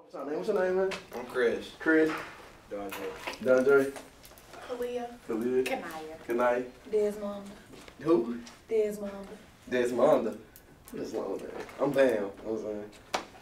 What's your name, man? I'm Chris. Chris. Dondre. Kalia. Kanaya. Desmond. Who? Desmond. Desmonda. Who's long, man? I'm Bam. You know what I'm saying?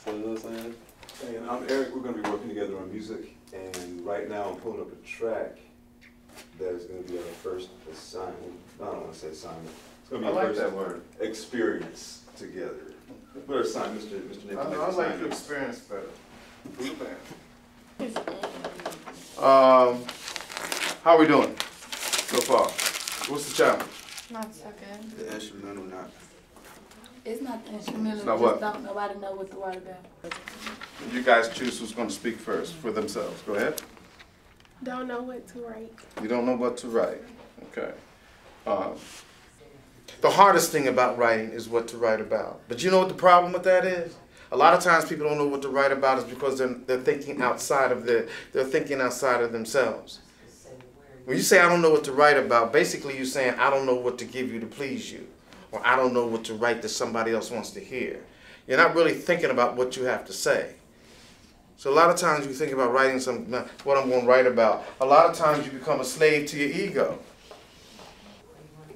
So, you know what I'm saying? Hey, and I'm Eric. We're going to be working together on music, and right now I'm pulling up a track that is going to be our first assignment. I don't want to say assignment. It's going to be our first that word. Experience together. What are assignments, Mr. Nick? I like the experience better. Who's band? How are we doing so far? What's the challenge? Not so good. The instrumental not. It's not the instrumental. It's not just what? Don't nobody know what to write about. You guys choose who's going to speak first for themselves. Go ahead. Don't know what to write. You don't know what to write. Okay. The hardest thing about writing is what to write about. But you know what the problem with that is? A lot of times people don't know what to write about is because they're thinking outside of they're thinking outside of themselves. When you say I don't know what to write about, basically you're saying I don't know what to give you to please you, or I don't know what to write that somebody else wants to hear. You're not really thinking about what you have to say. So a lot of times you think about writing what I'm going to write about. A lot of times you become a slave to your ego.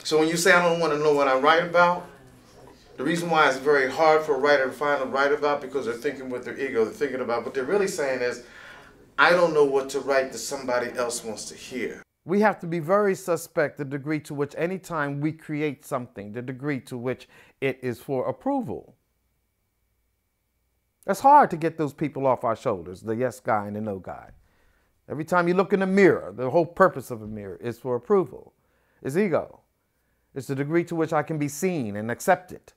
So when you say I don't want to know what I write about, the reason why it's very hard for a writer to find what to write about because they're thinking with their ego. They're thinking about what they're really saying is, I don't know what to write that somebody else wants to hear. We have to be very suspect the degree to which any time we create something, the degree to which it is for approval. It's hard to get those people off our shoulders, the yes guy and the no guy. Every time you look in the mirror, the whole purpose of a mirror is for approval. It's ego. It's the degree to which I can be seen and accepted.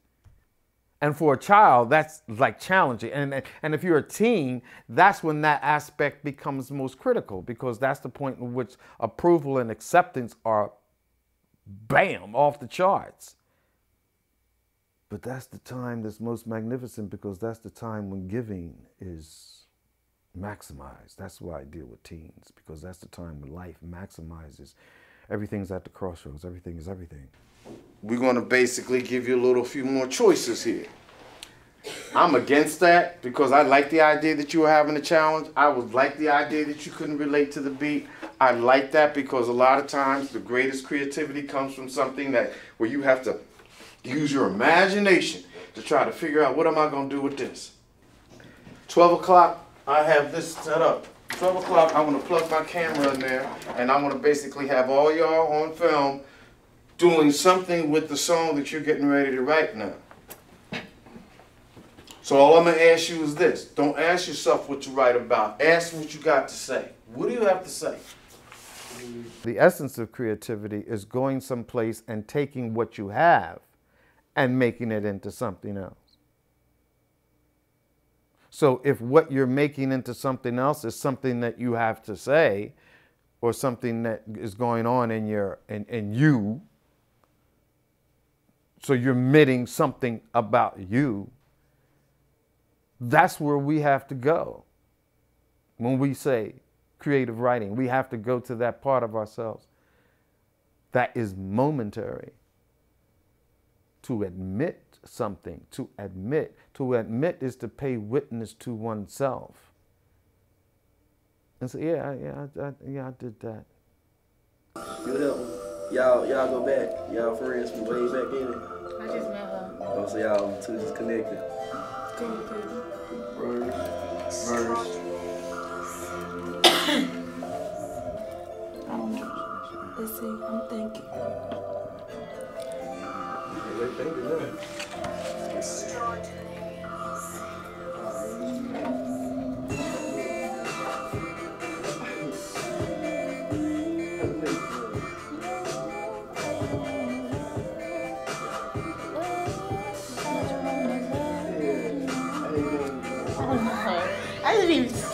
And for a child, that's like challenging. And if you're a teen, that's when that aspect becomes most critical because that's the point in which approval and acceptance are, bam, off the charts. But that's the time that's most magnificent because that's the time when giving is maximized. That's why I deal with teens because that's the time when life maximizes. Everything's at the crossroads. Everything is everything. We're going to basically give you a few more choices here. I'm against that because I like the idea that you were having a challenge. I would like the idea that you couldn't relate to the beat. I like that because a lot of times the greatest creativity comes from something where you have to use your imagination to try to figure out what am I going to do with this. 12 o'clock, I have this set up. 12 o'clock, I want to plug my camera in there and I want to basically have all y'all on film doing something with the song that you're getting ready to write now. So all I'm going to ask you is this. Don't ask yourself what to write about. Ask what you got to say. What do you have to say? The essence of creativity is going someplace and taking what you have and making it into something else. So if what you're making into something else is something that you have to say or something that is going on in you, so you're admitting something about you, that's where we have to go. When we say creative writing, we have to go to that part of ourselves that is momentary. To admit something, to admit is to pay witness to oneself. And so, yeah, I did that. You help me. Y'all go back. Y'all friends from way back in it. I just met her. Oh, so y'all two just connected. Verse. I don't know. Let's see. I'm thinking.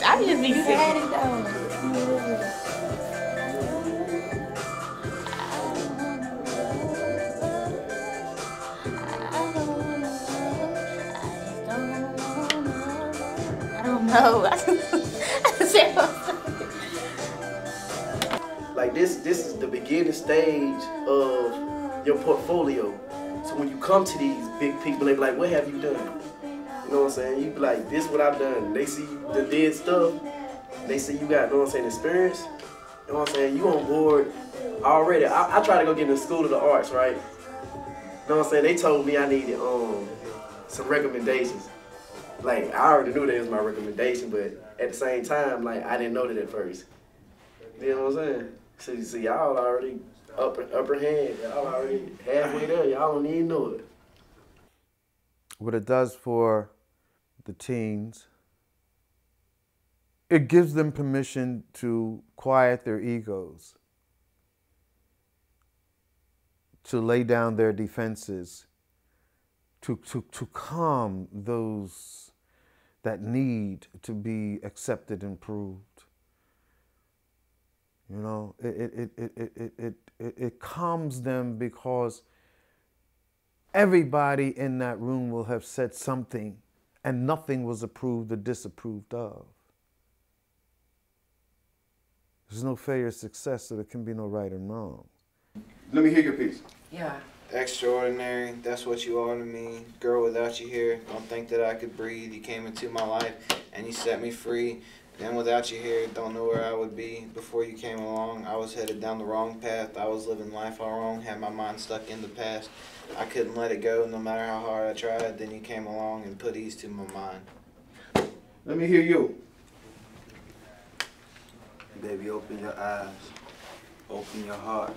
I just be sitting. I don't know. Like this is the beginning stage of your portfolio. So when you come to these big people, they be like, what have you done? You know what I'm saying? You be like, this what I've done. They see you the did stuff. They see you got, you know what I'm saying, experience. You know what I'm saying? You on board already. I tried to go get in the School of the Arts, right? You know what I'm saying? They told me I needed some recommendations. Like, I already knew that was my recommendation, but at the same time, like, I didn't know that at first. You know what I'm saying? See, y'all already upper hand. Y'all already halfway there. Y'all don't even know it. What it does for the teens, it gives them permission to quiet their egos, to lay down their defenses, to calm those that need to be accepted and proved. You know, it calms them because everybody in that room will have said something and nothing was approved or disapproved of. There's no failure or success, so there can be no right and wrong. Let me hear your piece. Yeah. Extraordinary, that's what you are to me. Girl, without you here, don't think that I could breathe. You came into my life and you set me free. Then without you here, don't know where I would be. Before you came along, I was headed down the wrong path. I was living life all wrong, had my mind stuck in the past. I couldn't let it go no matter how hard I tried. Then you came along and put ease to my mind. Let me hear you. Baby, open your eyes. Open your heart.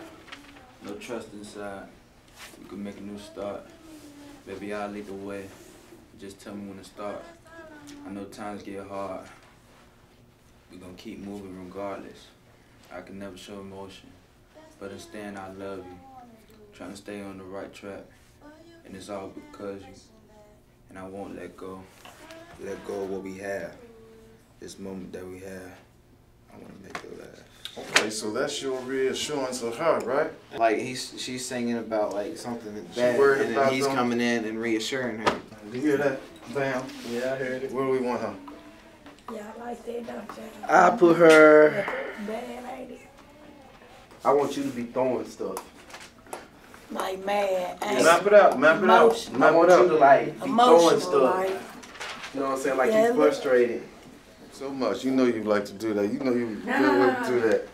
No trust inside. We can make a new start. Baby, I'll lead the way. Just tell me when to start. I know times get hard. We're gonna keep moving regardless. I can never show emotion, but instead I love you. Trying to stay on the right track, and it's all because you. And I won't let go. Let go of what we have. This moment that we have. I wanna make it last. Okay, so that's your reassurance of her, right? Like she's singing about like something bad, worried and about then he's them. coming in and reassuring her. You hear that, Bam? Yeah, I heard it. Where do we want her? Y'all like that, don't y'all? I put her. Bad, ain't it? I want you to be throwing stuff. Like mad, Map it out, map it out. Emotional. I Map want it you out. to like be throwing emotional, stuff. like. You know what I'm saying? Like Yeah, you frustrated. So much. You know you like to do that. You know you would do that.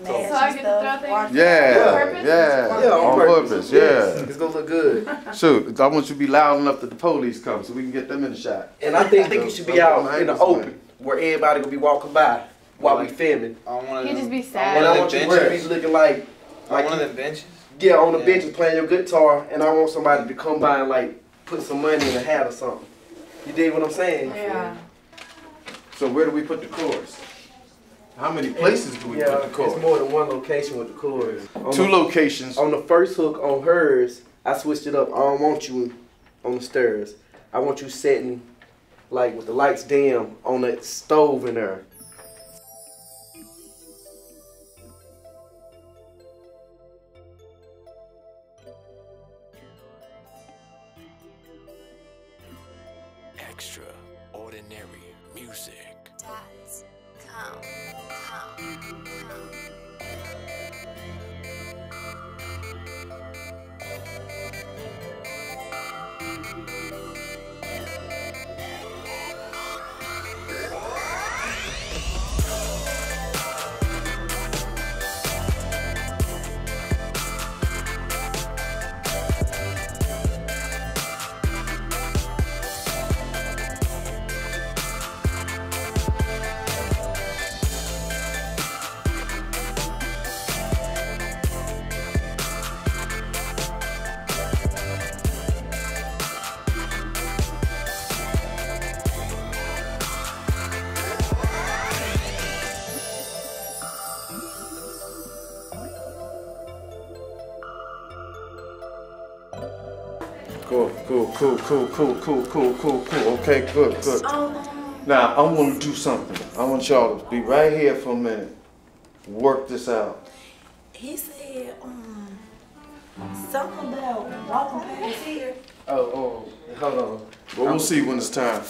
So I get to throw things? Yeah, purpose? yeah, Yeah, on purpose, yeah. It's gonna look good. Shoot, I want you to be loud enough that the police come so we can get them in the shot. And I think you should be out in the open where everybody gonna be walking by while we filming. On one of He'd them, just be And sad. I want you to be looking like on one of them benches. yeah, on the Yeah. benches playing your guitar, and I want somebody to come by and like put some money in a hat or something. You dig what I'm saying? Yeah. So where do we put the chorus? How many places do we Yeah, put the it's chorus? more than one location with the chorus. On Two the- locations. On the first hook on hers, I switched it up. I don't want you on the stairs. I want you sitting like with the lights dim on that stove in there. Extraordinary music. Cool. Okay, good. Now, I want to do something. I want y'all to be right here for a minute. Work this out. He said, something about walking past here. Oh, hold on. Well, we'll see when it's time.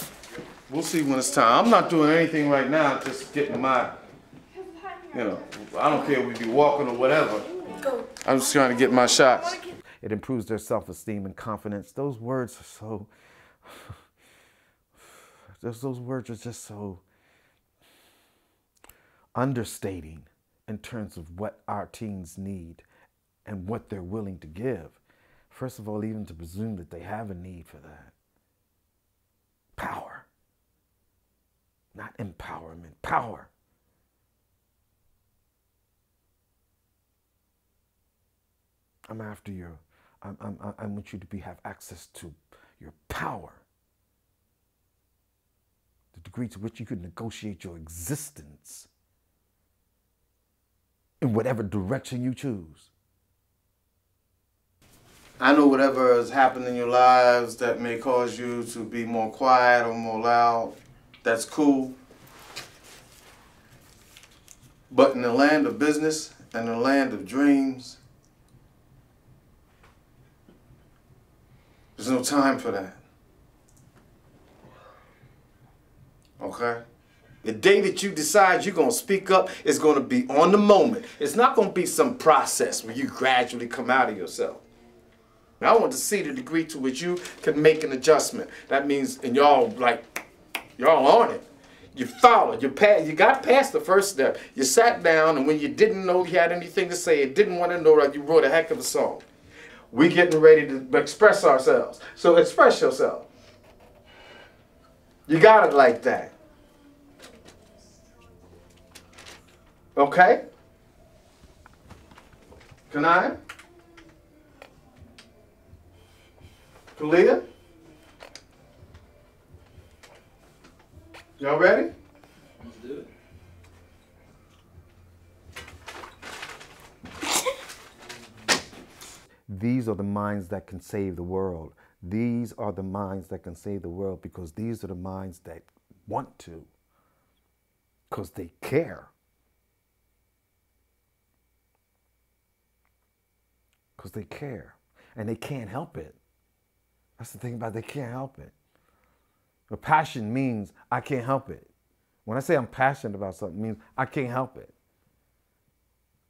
We'll see when it's time. I'm not doing anything right now, just getting my, you know, I don't care if we be walking or whatever. I'm just trying to get my shots. It improves their self-esteem and confidence. Those words are so, Those words are just so understating in terms of what our teens need and what they're willing to give. First of all, even to presume that they have a need for that. Power. Not empowerment, power. I'm after your, I want you to have access to your power. The degree to which you can negotiate your existence in whatever direction you choose. I know whatever has happened in your lives that may cause you to be more quiet or more loud, that's cool. But in the land of business and the land of dreams, there's no time for that. Okay? The day that you decide you're going to speak up, it's going to be on the moment. It's not going to be some process where you gradually come out of yourself. Now, I want to see the degree to which you can make an adjustment. That means, and y'all on it. You followed, you got past the first step. You sat down, and when you didn't know you had anything to say, you didn't want to know that, you wrote a heck of a song. We getting ready to express ourselves. So express yourself. You got it like that. Okay? Can I? Kalia? Y'all ready? Let's do it. These are the minds that can save the world. These are the minds that can save the world because these are the minds that want to, because they care. Because they care. And they can't help it. That's the thing about it, they can't help it. But passion means I can't help it. When I say I'm passionate about something, it means I can't help it.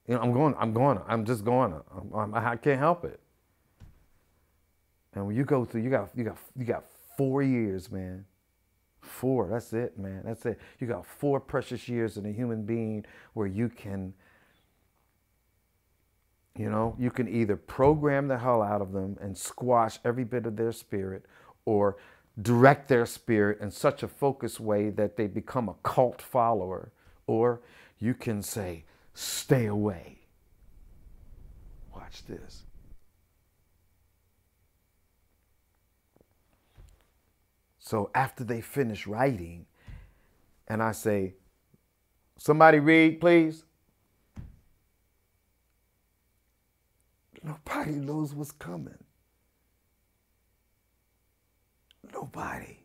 You know, I'm just going to. I can't help it. And when you go through, you got 4 years, man. 4, that's it, man. That's it. You got 4 precious years in a human being where you can, you know, you can either program the hell out of them and squash every bit of their spirit, or direct their spirit in such a focused way that they become a cult follower, or you can say, stay away. Watch this. So after they finish writing, and I say, somebody read, please. Nobody knows what's coming. Nobody.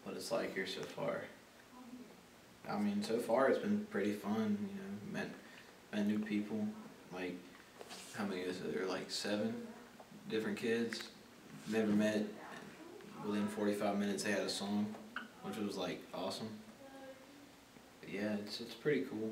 What it's like here so far. I mean, so far it's been pretty fun, you know, met new people, like, how many is it? There are like 7 different kids, never met, within 45 minutes they had a song, which was like awesome. But yeah, it's pretty cool.